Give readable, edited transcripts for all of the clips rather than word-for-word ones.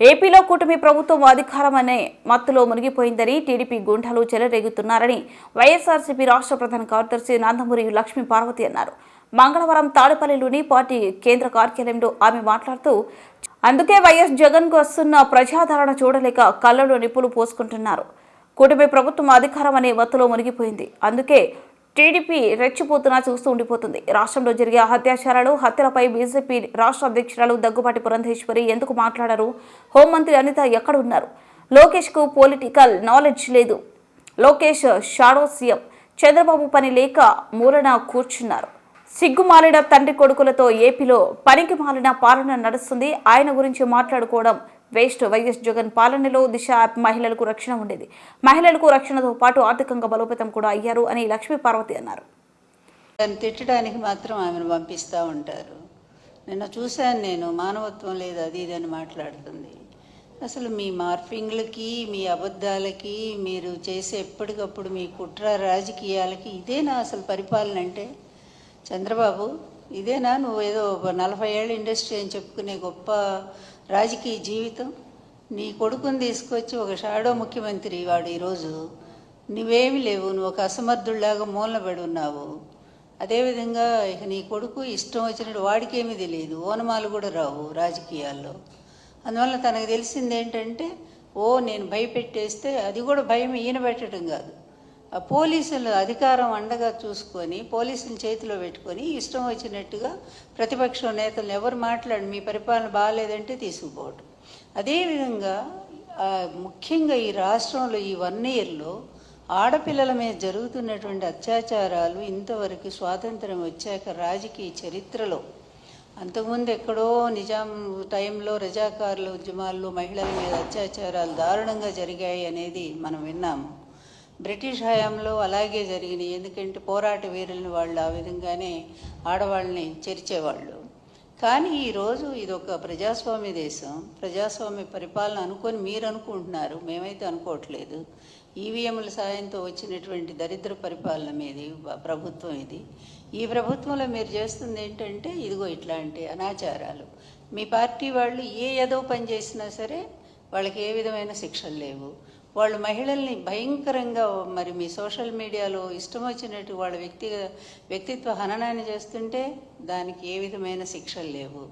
ఏపీలో కూటమి ప్రభుత్వం అధికారం అనే మత్తులో మునిగిపోయిందని టీడీపీ గుండాలు చెలరేగుతున్నారని వైఎస్ఆర్సీపీ రాష్ట్ర ప్రధాన కార్యదర్శి నందమూరి లక్ష్మీ పార్వతి అన్నారు. మంగళవారం తాడేపల్లిలోని పార్టీ కేంద్ర కార్యాలయంలో ఆమె మాట్లాడుతూ, అందుకే వైఎస్ జగన్ కు వస్తున్న ప్రజాదరణ చూడలేక కళ్ళలో నిప్పులు పోసుకుంటున్నారు. కూటమి ప్రభుత్వం అధికారం అనే మత్తులో మునిగిపోయింది. అందుకే టీడీపీ రెచ్చిపోతున్నా చూస్తూ ఉండిపోతుంది. రాష్ట్రంలో జరిగే హత్యలపై బీజేపీ రాష్ట్ర అధ్యక్షురాలు దగ్గుబాటి పురంధేశ్వరి ఎందుకు మాట్లాడారు? హోంమంత్రి అనిత ఎక్కడ ఉన్నారు? లోకేష్ కు పొలిటికల్ నాలెడ్జ్ లేదు. Lokesh shadow CM. చంద్రబాబు పని లేక మూలన కూర్చున్నారు. సిగ్గుమాలిన తండ్రి కొడుకులతో ఏపీలో పనికి మాలిన పాలన నడుస్తుంది. ఆయన గురించి మాట్లాడుకోవడం వేస్ట్. వైఎస్ జగన్ పాలనలో దిశ యాప్ మహిళలకు రక్షణ ఉండేది. మహిళలకు రక్షణతో పాటు ఆర్థికంగా బలోపేతం కూడా అయ్యారు అని లక్ష్మీ పార్వతి అన్నారు. తిట్టడానికి మాత్రం ఆమెను పంపిస్తూ ఉంటారు. నిన్న చూశాను, నేను మానవత్వం లేదు అది ఇది అని మాట్లాడుతుంది. అసలు మీ మార్ఫింగ్లకి, మీ అబద్ధాలకి, మీరు చేసే ఎప్పటికప్పుడు మీ కుట్ర రాజకీయాలకి ఇదేనా అసలు పరిపాలన అంటే? చంద్రబాబు, ఇదేనా నువ్వేదో 40 ఏళ్ళ ఇండస్ట్రీ అని చెప్పుకునే గొప్ప రాజకీయ జీవితం? నీ కొడుకుని తీసుకొచ్చి ఒక షాడో ముఖ్యమంత్రి వాడు ఈరోజు నువ్వేమి లేవు, నువ్వు ఒక అసమర్థుల్లాగా మూలబడి ఉన్నావు. అదేవిధంగా ఇక నీ కొడుకు ఇష్టం వచ్చినట్టు వాడికేమీ తెలియదు, ఓనమాలు కూడా రావు రాజకీయాల్లో. అందువల్ల తనకు తెలిసింది ఏంటంటే, నేను భయపెట్టేస్తే అది కూడా భయం ఈయన పెట్టడం కాదు, ఆ పోలీసులు అధికారం అండగా చూసుకొని పోలీసులు చేతిలో పెట్టుకొని ఇష్టం వచ్చినట్టుగా ప్రతిపక్ష నేతలు ఎవరు మాట్లాడి మీ పరిపాలన బాగాలేదంటే తీసుకుపోవటం. అదేవిధంగా ముఖ్యంగా ఈ రాష్ట్రంలో ఈ 1 ఇయర్లో ఆడపిల్లల మీద జరుగుతున్నటువంటి అత్యాచారాలు ఇంతవరకు స్వాతంత్రం వచ్చాక రాజకీయ చరిత్రలో, అంతకుముందు ఎక్కడో నిజాం టైంలో రజాకారుల ఉద్యమాల్లో మహిళల మీద అత్యాచారాలు దారుణంగా జరిగాయి అనేది మనం విన్నాము. బ్రిటిష్ హయాంలో అలాగే జరిగినాయి. ఎందుకంటే పోరాట వీరులను వాళ్ళు ఆ విధంగానే ఆడవాళ్ళని చెరిచేవాళ్ళు. కానీ ఈరోజు ఇది ఒక ప్రజాస్వామ్య దేశం, ప్రజాస్వామ్య పరిపాలన అనుకొని మీరు అనుకుంటున్నారు, మేమైతే అనుకోవట్లేదు. ఈవీఎంల సాయంతో వచ్చినటువంటి దరిద్ర పరిపాలన మీది ప్రభుత్వం ఇది. ఈ ప్రభుత్వంలో మీరు చేస్తుంది ఏంటంటే ఇదిగో ఇట్లాంటి అనాచారాలు. మీ పార్టీ వాళ్ళు ఏదో పని చేసినా సరే వాళ్ళకి ఏ విధమైన శిక్షలు లేవు. వాళ్ళు మహిళల్ని భయంకరంగా మరి మీ సోషల్ మీడియాలో ఇష్టం వచ్చినట్టు వాళ్ళ వ్యక్తిత్వ హననాన్ని చేస్తుంటే దానికి ఏ విధమైన శిక్షలు లేవు.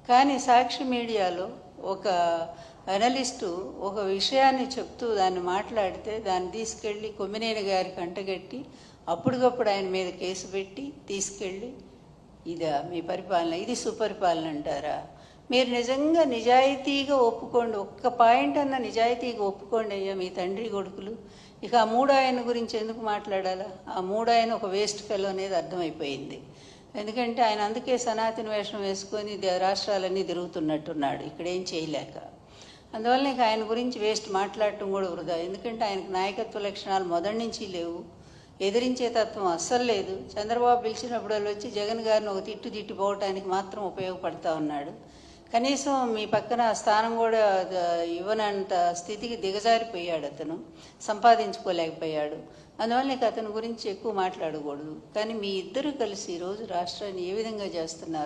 కానీ సాక్షి మీడియాలో ఒక అనలిస్టు ఒక విషయాన్ని చెప్తూ దాన్ని మాట్లాడితే దాన్ని తీసుకెళ్ళి కొమ్మినేని గారికి అంటగట్టి అప్పటికప్పుడు ఆయన మీద కేసు పెట్టి తీసుకెళ్ళి, ఇదా మీ పరిపాలన? ఇది సుపరిపాలన అంటారా? మీరు నిజంగా నిజాయితీగా ఒప్పుకోండి, ఒక్క పాయింట్ అన్న నిజాయితీగా ఒప్పుకోండి అయ్యా మీ తండ్రి కొడుకులు. ఇక ఆ 3 ఆయన గురించి ఎందుకు మాట్లాడాలా? ఆ 3 ఆయన ఒక వేస్ట్ ఫెలో అనేది అర్థమైపోయింది. ఎందుకంటే ఆయన అందుకే సనాతన వేషం వేసుకొని రాష్ట్రాలన్నీ తిరుగుతున్నట్టున్నాడు ఇక్కడ ఏం చేయలేక. అందువల్ల ఇక ఆయన గురించి వేస్ట్ మాట్లాడటం కూడా వృధా. ఎందుకంటే ఆయనకు నాయకత్వ లక్షణాలు మొదటి నుంచి లేవు, ఎదిరించే తత్వం అస్సలు లేదు. చంద్రబాబు పిలిచినప్పుడు వచ్చి జగన్ గారిని ఒక తిట్టిపోవటానికి మాత్రం ఉపయోగపడతా ఉన్నాడు. కనీసం మీ పక్కన స్థానం కూడా ఇవ్వనంత స్థితికి దిగజారిపోయాడు, అతను సంపాదించుకోలేకపోయాడు. అందువల్ల అతని గురించి ఎక్కువ మాట్లాడకూడదు. కానీ మీ ఇద్దరు కలిసి ఈరోజు రాష్ట్రాన్ని ఏ విధంగా చేస్తున్నారు?